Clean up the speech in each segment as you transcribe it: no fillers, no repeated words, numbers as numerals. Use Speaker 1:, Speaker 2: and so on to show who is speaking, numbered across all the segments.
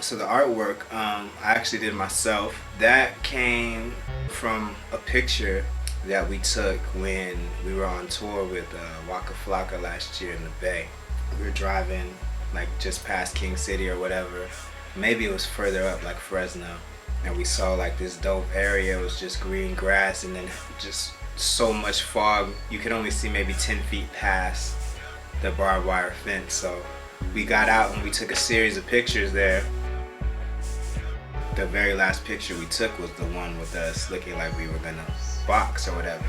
Speaker 1: So the artwork, I actually did myself. That came from a picture that we took when we were on tour with Waka Flocka last year in the Bay. We were driving like just past King City or whatever. Maybe it was further up like Fresno. And we saw like this dope area. It was just green grass and then just so much fog. You could only see maybe 10 feet past the barbed wire fence. So we got out and we took a series of pictures there. The very last picture we took was the one with us looking like we were gonna box or whatever.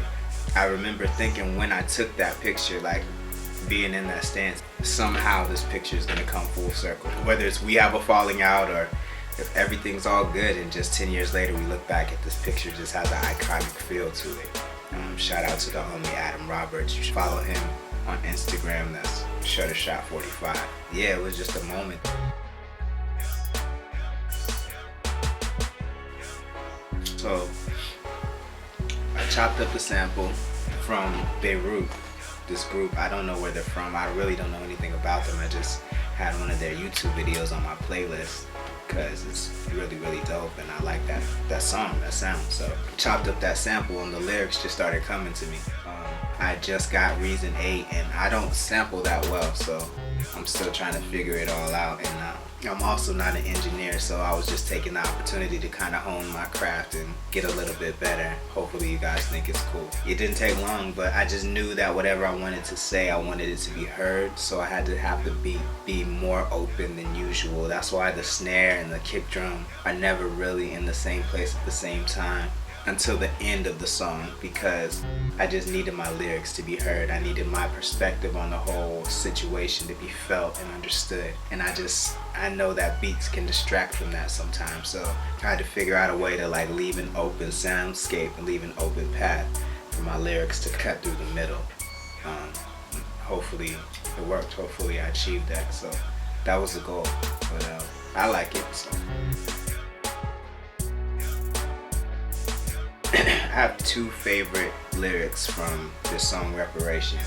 Speaker 1: I remember thinking when I took that picture, like being in that stance, somehow this picture is gonna come full circle. Whether it's we have a falling out or if everything's all good and just 10 years later we look back at this picture, just has an iconic feel to it. Shout out to the homie Adam Roberts. You should follow him on Instagram. That's Shuttershot45. Yeah, it was just a moment. So I chopped up the sample from Beirut, this group. I don't know where they're from. I really don't know anything about them. I just had one of their YouTube videos on my playlist because it's really, really dope and I like that song, that sound. So chopped up that sample and the lyrics just started coming to me. I just got Reason 8 and I don't sample that well, so I'm still trying to figure it all out. And I'm also not an engineer, so I was just taking the opportunity to kind of hone my craft and get a little bit better. Hopefully you guys think it's cool. It didn't take long, but I just knew that whatever I wanted to say, I wanted it to be heard, so I had to have the beat be more open than usual. That's why the snare and the kick drum are never really in the same place at the same time until the end of the song, because I just needed my lyrics to be heard. I needed my perspective on the whole situation to be felt and understood. And I know that beats can distract from that sometimes. So I had to figure out a way to like leave an open soundscape and leave an open path for my lyrics to cut through the middle. Hopefully it worked. Hopefully I achieved that. So that was the goal. But I like it. So. I have two favorite lyrics from this song Reparation.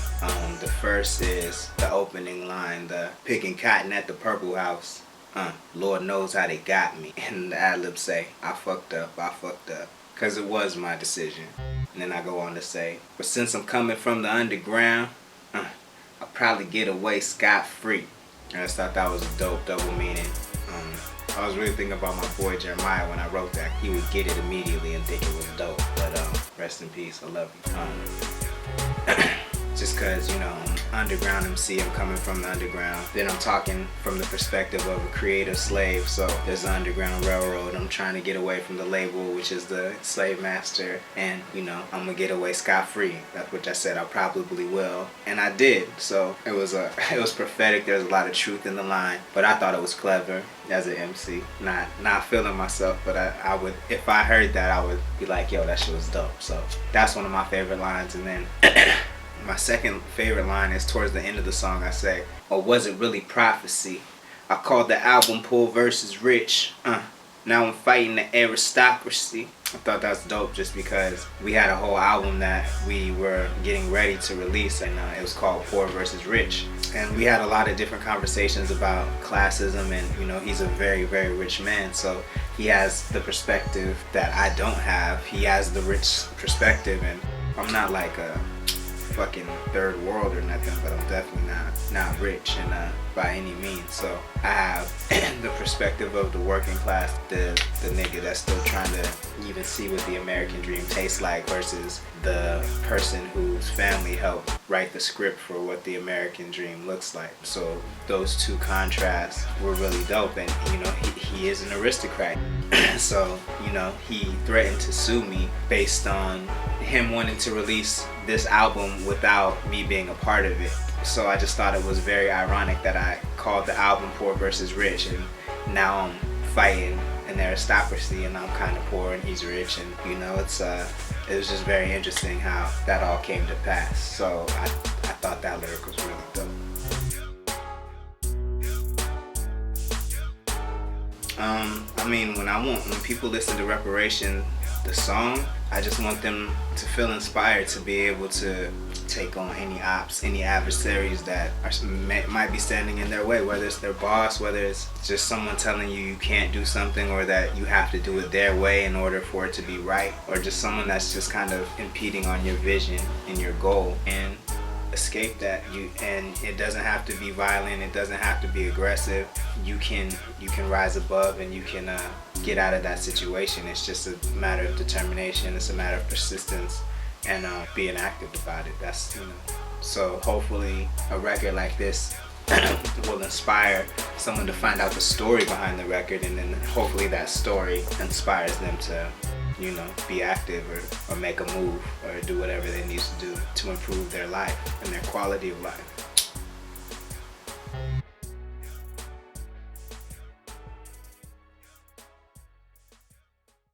Speaker 1: The first is the opening line, the picking cotton at the Purple House. Lord knows how they got me. And the ad-libs say, I fucked up, cause it was my decision. And then I go on to say, but since I'm coming from the underground, I'll probably get away scot-free. I just thought that was a dope double meaning. I was really thinking about my boy Jeremiah when I wrote that. He would get it immediately and think it was dope. But rest in peace, I love you. Just cause, you know, I'm underground MC, I'm coming from the underground. Then I'm talking from the perspective of a creative slave. So there's the Underground Railroad. I'm trying to get away from the label, which is the slave master. And, you know, I'm gonna get away scot-free. That's what I said I probably will. And I did. So it was prophetic. There's a lot of truth in the line. But I thought it was clever as an MC. Not feeling myself, but I would, if I heard that, I would be like, yo, that shit was dope. So that's one of my favorite lines. And then my second favorite line is towards the end of the song. I say, or was it really prophecy? I called the album Poor versus Rich. Now I'm fighting the aristocracy. I thought that's dope just because we had a whole album that we were getting ready to release, and it was called Poor versus Rich. And we had a lot of different conversations about classism, and you know, he's a very, very rich man, so he has the perspective that I don't have. He has the rich perspective, and I'm not like a fucking third world or nothing, but I'm definitely not rich and by any means. So I have the perspective of the working class, the nigga that's still trying to even see what the American dream tastes like, versus the person whose family helped write the script for what the American dream looks like. So those two contrasts were really dope, and you know, he is an aristocrat. So, you know, he threatened to sue me based on him wanting to release this album without me being a part of it. So I just thought it was very ironic that I called the album Poor versus Rich, and now I'm fighting an aristocracy and I'm kind of poor and he's rich, and you know, it was just very interesting how that all came to pass. So I thought that lyric was really dope. I mean, when people listen to Reparation, the song, I just want them to feel inspired to be able to take on any ops, any adversaries that might be standing in their way, whether it's their boss, whether it's just someone telling you you can't do something or that you have to do it their way in order for it to be right, or just someone that's just kind of impeding on your vision and your goal. And escape that. And it doesn't have to be violent, it doesn't have to be aggressive. You can rise above and you can get out of that situation. It's just a matter of determination, it's a matter of persistence, and being active about it. That's, so hopefully a record like this will inspire someone to find out the story behind the record, and then hopefully that story inspires them to be active or make a move or do whatever they need to do to improve their life and their quality of life.